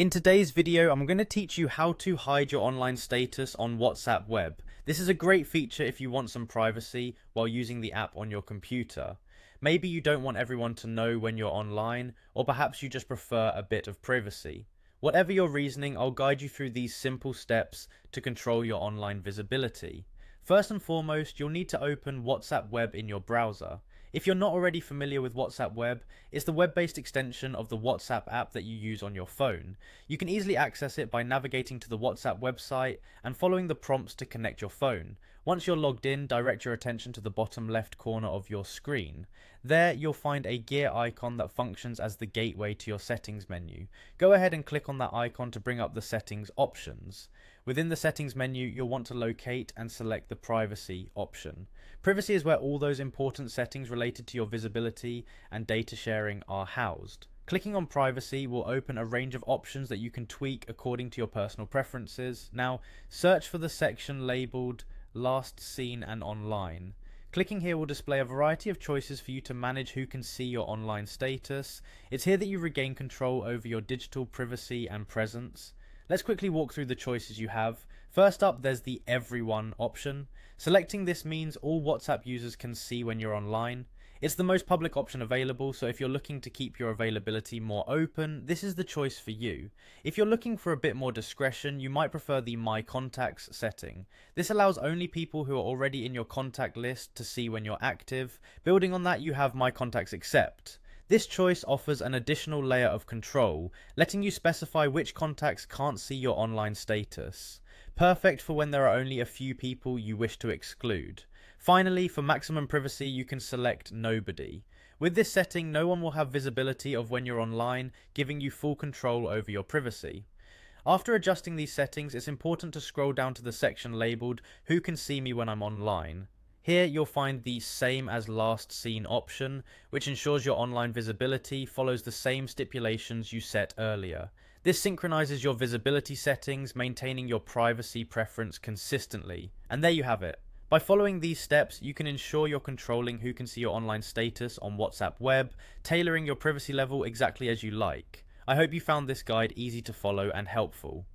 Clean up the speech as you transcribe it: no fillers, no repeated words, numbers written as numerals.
In today's video, I'm going to teach you how to hide your online status on WhatsApp Web. This is a great feature if you want some privacy while using the app on your computer. Maybe you don't want everyone to know when you're online, or perhaps you just prefer a bit of privacy. Whatever your reasoning, I'll guide you through these simple steps to control your online visibility. First and foremost, you'll need to open WhatsApp Web in your browser. If you're not already familiar with WhatsApp Web, it's the web-based extension of the WhatsApp app that you use on your phone. You can easily access it by navigating to the WhatsApp website and following the prompts to connect your phone. Once you're logged in, direct your attention to the bottom left corner of your screen. There, you'll find a gear icon that functions as the gateway to your settings menu. Go ahead and click on that icon to bring up the settings options. Within the settings menu, you'll want to locate and select the privacy option. Privacy is where all those important settings related to your visibility and data sharing are housed. Clicking on privacy will open a range of options that you can tweak according to your personal preferences. Now, search for the section labeled Last Seen and Online. Clicking here will display a variety of choices for you to manage who can see your online status. It's here that you regain control over your digital privacy and presence. Let's quickly walk through the choices you have. First up, there's the Everyone option. Selecting this means all WhatsApp users can see when you're online. It's the most public option available, so if you're looking to keep your availability more open, this is the choice for you. If you're looking for a bit more discretion, you might prefer the My Contacts setting. This allows only people who are already in your contact list to see when you're active. Building on that, you have My Contacts Accept. This choice offers an additional layer of control, letting you specify which contacts can't see your online status. Perfect for when there are only a few people you wish to exclude. Finally, for maximum privacy, you can select Nobody. With this setting, no one will have visibility of when you're online, giving you full control over your privacy. After adjusting these settings, it's important to scroll down to the section labeled Who can see me when I'm online. Here you'll find the Same as Last Seen option, which ensures your online visibility follows the same stipulations you set earlier. This synchronizes your visibility settings, maintaining your privacy preference consistently. And there you have it. By following these steps, you can ensure you're controlling who can see your online status on WhatsApp Web, tailoring your privacy level exactly as you like. I hope you found this guide easy to follow and helpful.